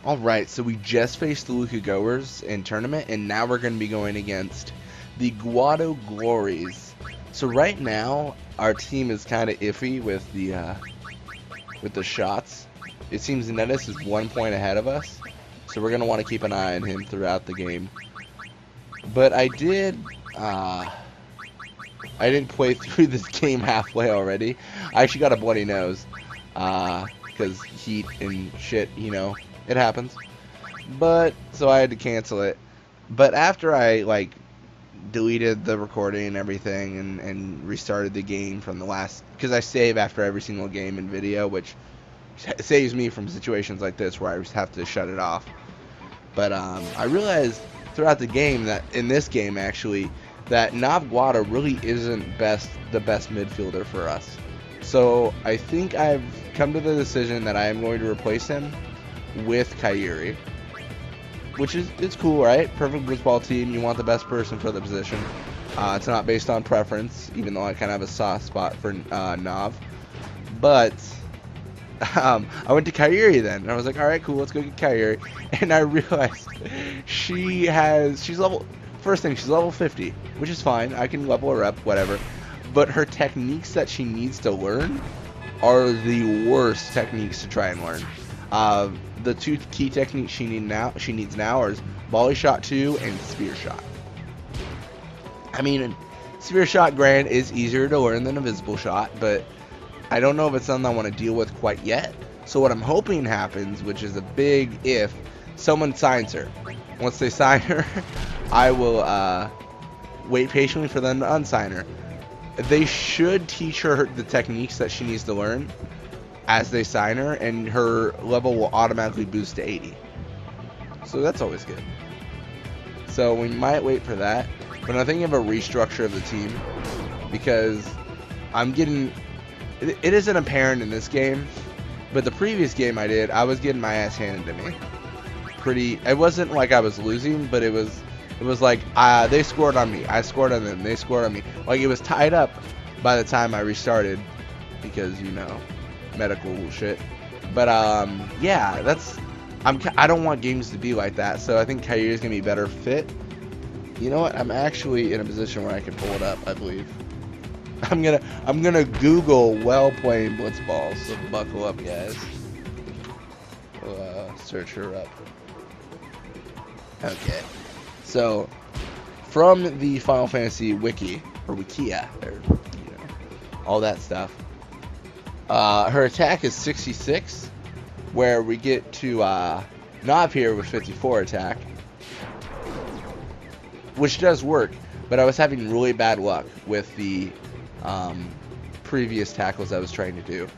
Alright, so we just faced the Guado Goers in tournament, and now we're going to be going against the Guado Glories. So right now, our team is kind of iffy with the shots. It seems Nettis is 1 point ahead of us, so we're going to want to keep an eye on him throughout the game. But I didn't play through this game halfway already. I actually got a bloody nose, because heat and shit, you know. It happens. But, so I had to cancel it. But after I, like, deleted the recording and everything and restarted the game from the last... Because I save after every single game in video, which saves me from situations like this where I just have to shut it off. But I realized throughout the game that, in this game actually, that Guado really isn't the best midfielder for us. So I think I've come to the decision that I am going to replace him with Kairi, which is, it's cool, right? Perfect Blitzball team, you want the best person for the position. It's not based on preference, even though I kind of have a soft spot for Nav. But I went to Kairi then, and I was like, alright, cool, let's go get Kairi. And I realized she's level, first thing, she's level 50, which is fine, I can level her up, whatever. But her techniques that she needs to learn are the worst techniques to try and learn. The two key techniques she needs now are volley shot 2 and spear shot. I mean, spear shot, granted, is easier to learn than a visible shot, but I don't know if it's something I want to deal with quite yet. So what I'm hoping happens, which is a big if, someone signs her. Once they sign her, I will wait patiently for them to unsign her. They should teach her the techniques that she needs to learn as they sign her, and her level will automatically boost to 80. So that's always good. So we might wait for that, but I'm thinking of a restructure of the team, because I'm getting, it isn't apparent in this game, but the previous game I was getting my ass handed to me. It wasn't like I was losing, but it was like, they scored on me, I scored on them, they scored on me. Like, it was tied up by the time I restarted, because, you know, medical shit. But yeah, I don't want games to be like that, so I think Kairi is gonna be better fit. You know what? I'm actually in a position where I can pull it up, I believe. I'm gonna Google well playing Blitzball, so buckle up, guys. We'll search her up. Okay, so from the Final Fantasy wiki, or wikia, or you know, all that stuff. Her attack is 66, where we get to Nav here with 54 attack, which does work, but I was having really bad luck with the previous tackles I was trying to do,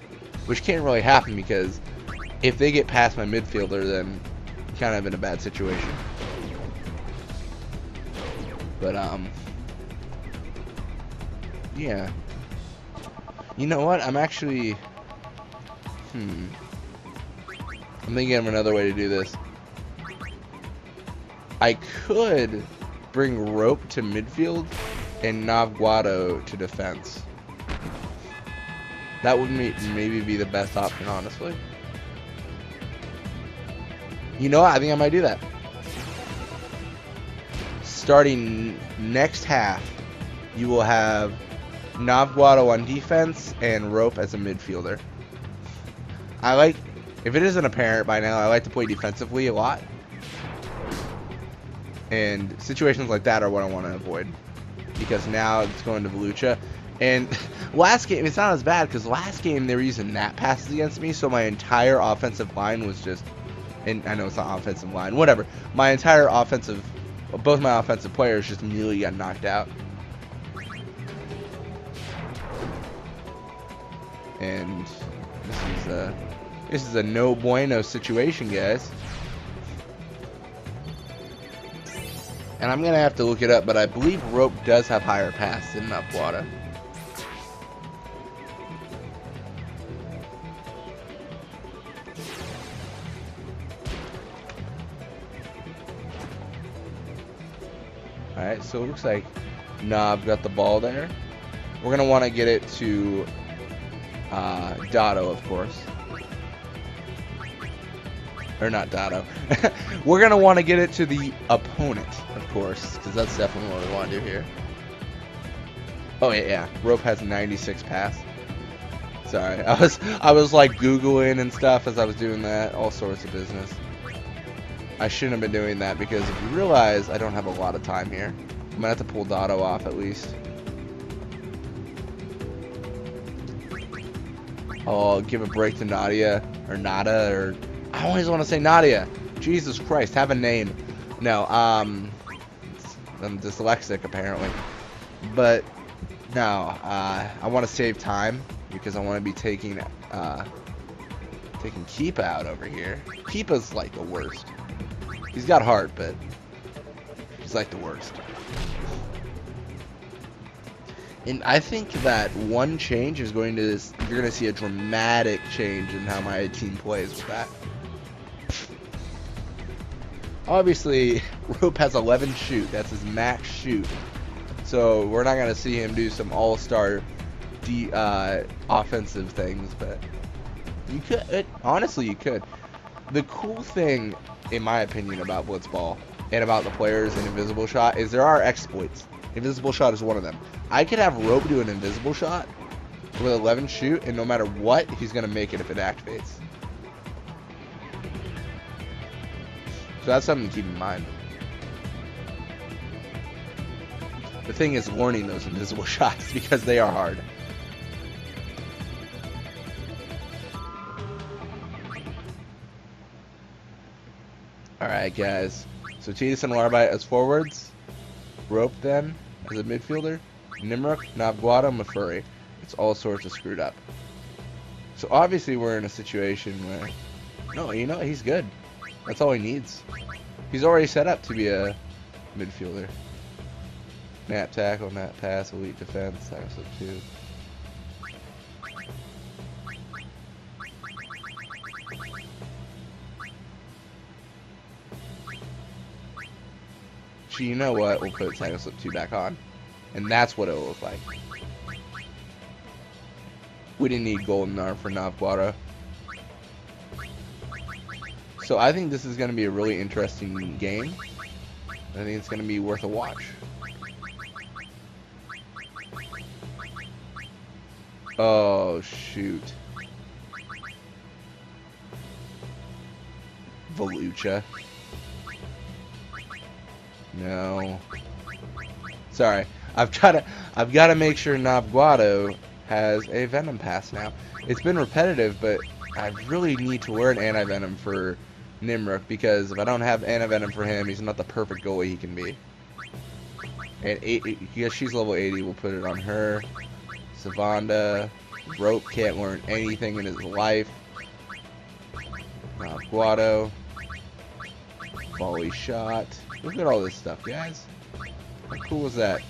which can't really happen because if they get past my midfielder, then I'm kind of in a bad situation. But yeah. You know what? I'm actually... I'm thinking of another way to do this. I could bring Rope to midfield and Guado to defense. That would maybe be the best option, honestly. You know what? I think I might do that. Starting next half, you will have Guado on defense and Rope as a midfielder. If it isn't apparent by now, I like to play defensively a lot. And situations like that are what I want to avoid. Because now it's going to Volucha. And last game, it's not as bad because last game they were using nap passes against me, so my entire offensive line was just, and I know it's not offensive line, whatever. My entire offensive, both my offensive players just immediately got knocked out. And this is a no bueno situation, guys. And I'm gonna have to look it up, but I believe Rope does have higher pass than Guado. Alright, so it looks like Nav got the ball there. We're gonna want to get it to Dotto, of course. Or not Dotto. We're going to want to get it to the opponent, of course, because that's definitely what we want to do here. Oh, yeah. Rope has 96 pass. Sorry. I was like Googling and stuff as I was doing that. All sorts of business. I shouldn't have been doing that because if you realize I don't have a lot of time here. I'm going to have to pull Dotto off at least. I'll give a break to Nadia. Or Nada. Or I always want to say Nadia. Jesus Christ. Have a name. No. I'm dyslexic apparently. But no. I want to save time. Because I want to be taking Keepa out over here. Keepa's like the worst. He's got heart, but he's like the worst. And I think that one change is going to, you're going to see a dramatic change in how my team plays with that. Obviously, Rope has 11 shoot. That's his max shoot. So we're not going to see him do some all-star offensive things, but you could. Honestly, you could. The cool thing, in my opinion, about Blitzball and about the players in Invisible Shot is there are exploits. Invisible Shot is one of them. I could have Rope do an Invisible Shot with 11 shoot, and no matter what, he's going to make it if it activates. So that's something to keep in mind. The thing is learning those Invisible Shots because they are hard. Alright guys, so Tidus and Larbite as forwards, Rope then as a midfielder, Nimrok, Guado, Mafuri. It's all sorts of screwed up. So obviously we're in a situation where, no, you know, he's good. That's all he needs. He's already set up to be a midfielder. Nap tackle, nap pass, elite defense, tackle slip 2. You know what? We'll put tackle slip 2 back on, and that's what it'll look like. We didn't need golden arm for Guado. So I think this is going to be a really interesting game. I think it's going to be worth a watch. Oh shoot, Volucha. No. Sorry. I've got to make sure Guado has a Venom pass now. It's been repetitive, but I really need to learn Anti-Venom for Nimrok because if I don't have Anti-Venom for him, he's not the perfect goalie he can be. And yes, she's level 80. We'll put it on her. Savanda. Rope can't learn anything in his life. Guado. Volley shot. Look at all this stuff, guys. How cool is that?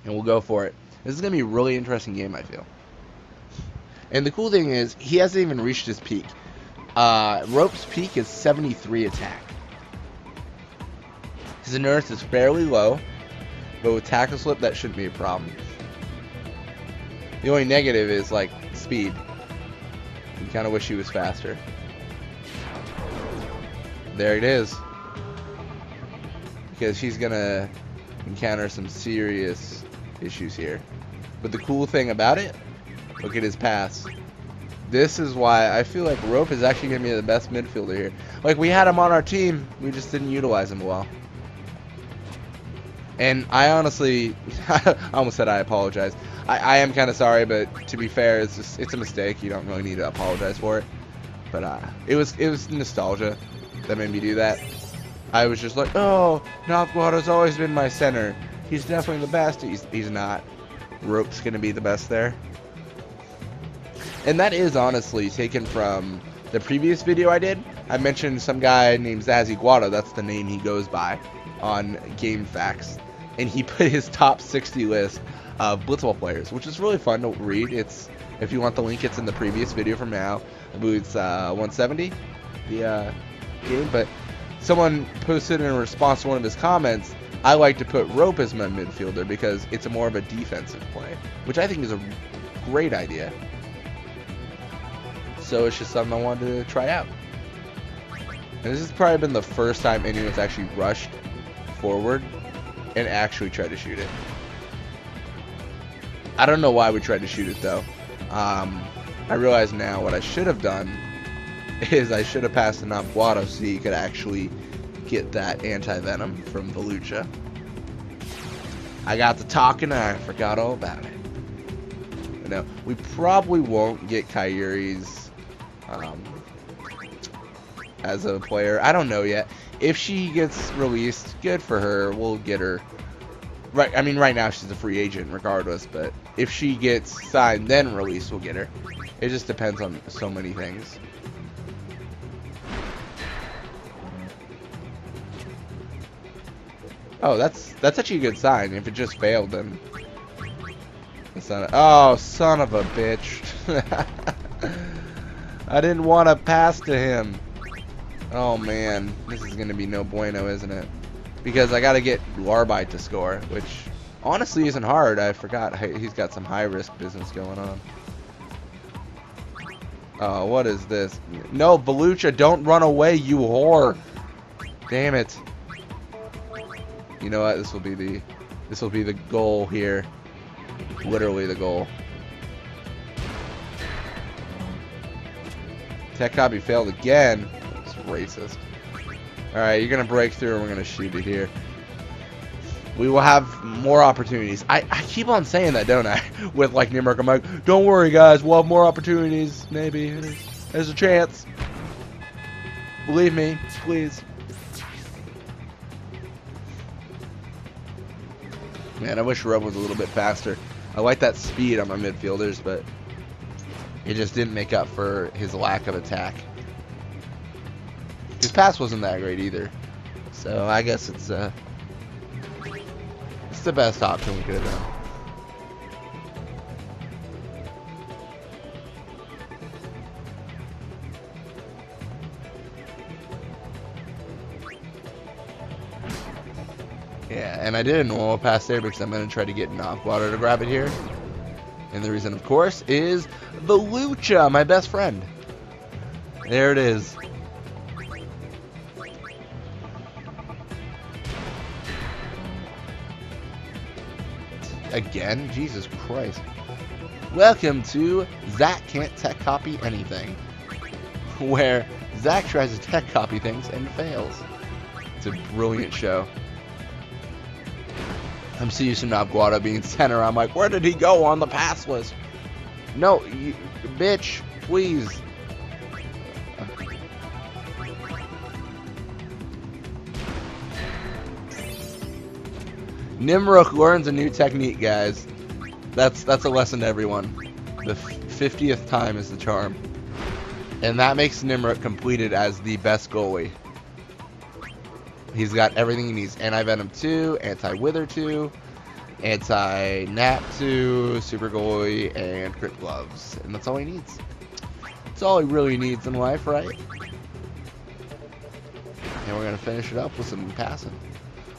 And we'll go for it. This is going to be a really interesting game, I feel. And the cool thing is, he hasn't even reached his peak. Rope's peak is 73 attack. His endurance is fairly low, but with tackle slip, that shouldn't be a problem. The only negative is, like, speed. You kind of wish he was faster. There it is. Because he's going to encounter some serious issues here. But the cool thing about it, look at his pass. This is why I feel like Rope is actually going to be the best midfielder here. Like, we had him on our team, we just didn't utilize him well. And I honestly, I almost said I apologize. I am kind of sorry, but to be fair, it's a mistake. You don't really need to apologize for it. But it was nostalgia that made me do that. I was just like, oh, Guado's always been my center. He's definitely the best. He's not. Rope's gonna be the best there. And that is honestly taken from the previous video I did. I mentioned some guy named Zazzy Guado. That's the name he goes by on Game Facts. And he put his top 60 list of Blitzball players, which is really fun to read. It's, if you want the link, it's in the previous video from now. I believe it's 170, the game. But someone posted in response to one of his comments, I like to put Rope as my midfielder because it's more of a defensive play, which I think is a great idea. So it's just something I wanted to try out. And this has probably been the first time anyone's actually rushed forward and actually tried to shoot it. I don't know why we tried to shoot it though. I realize now what I should have done is I should have passed enough Guado so you could actually get that anti-venom from Velucha. I got to talking and I forgot all about it. No, we probably won't get Kyurie's as a player. I don't know yet. If she gets released, good for her. We'll get her. Right. I mean, right now she's a free agent regardless, but if she gets signed then released, we'll get her. It just depends on so many things. Oh, that's actually a good sign. If it just failed, then it's not. Oh, son of a bitch! I didn't want to pass to him. Oh man, this is gonna be no bueno, isn't it? Because I gotta get Larbite to score, which honestly isn't hard. I forgot he's got some high risk business going on. Oh, what is this? No, Velucha, don't run away, you whore! Damn it! You know what? This will be the goal here. Literally the goal. Tech copy failed again. It's racist. Alright, you're gonna break through and we're gonna shoot it here. We will have more opportunities. I keep on saying that, don't I? With like Nimerick, I'm like, don't worry guys, we'll have more opportunities. Maybe. There's a chance. Believe me, please. Man, I wish Rub was a little bit faster. I like that speed on my midfielders, but it just didn't make up for his lack of attack. His pass wasn't that great either. So I guess it's the best option we could have done. Yeah, and I did a normal pass there because I'm going to try to get Guado to grab it here. And the reason, of course, is Velucha, my best friend. There it is. Again? Jesus Christ. Welcome to Zach Can't Tech Copy Anything, where Zach tries to tech copy things and fails. It's a brilliant show. I'm so used to not Guado being center. I'm like, where did he go on the pass list? No, you, bitch, please. Nimerick learns a new technique, guys. That's a lesson to everyone. The 50th time is the charm. And that makes Nimerick completed as the best goalie. He's got everything he needs. Anti-Venom 2, Anti-Wither 2, Anti-Nap 2, Super Goalie, and Crit Gloves. And that's all he needs. That's all he really needs in life, right? And we're going to finish it up with some passing.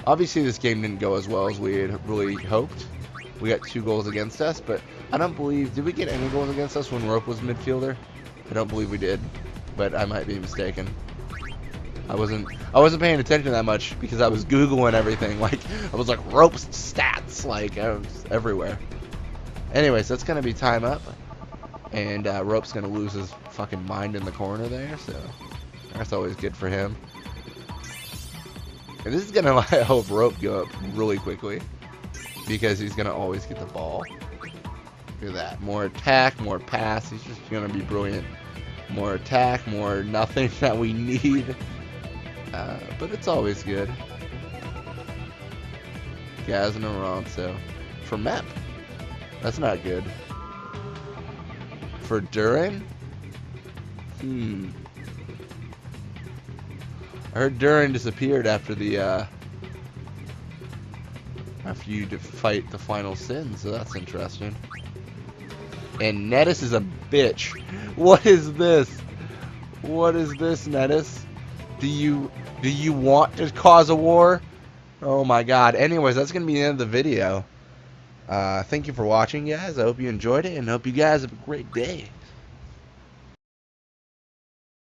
Obviously, this game didn't go as well as we had really hoped. We got 2 goals against us, but I don't believe... Did we get any goals against us when Rope was midfielder? I don't believe we did, but I might be mistaken. I wasn't paying attention that much because I was Googling everything. Like, I was like, Rope's stats. Like, I was everywhere. Anyways, that's going to be time up. And Rope's going to lose his fucking mind in the corner there, so that's always good for him. And this is going to help Rope go up really quickly because he's going to always get the ball. Look at that. More attack, more pass. He's just going to be brilliant. More attack, more nothing that we need. But it's always good. Guys in a row, so for Mep, that's not good. For Duran, I heard Duran disappeared after the after you fight the final sin, so that's interesting. And Nettis is a bitch. What is this? What is this, Nettis? Do you want to cause a war? Oh my god. Anyways, that's gonna be the end of the video. Thank you for watching, guys. I hope you enjoyed it and hope you guys have a great day.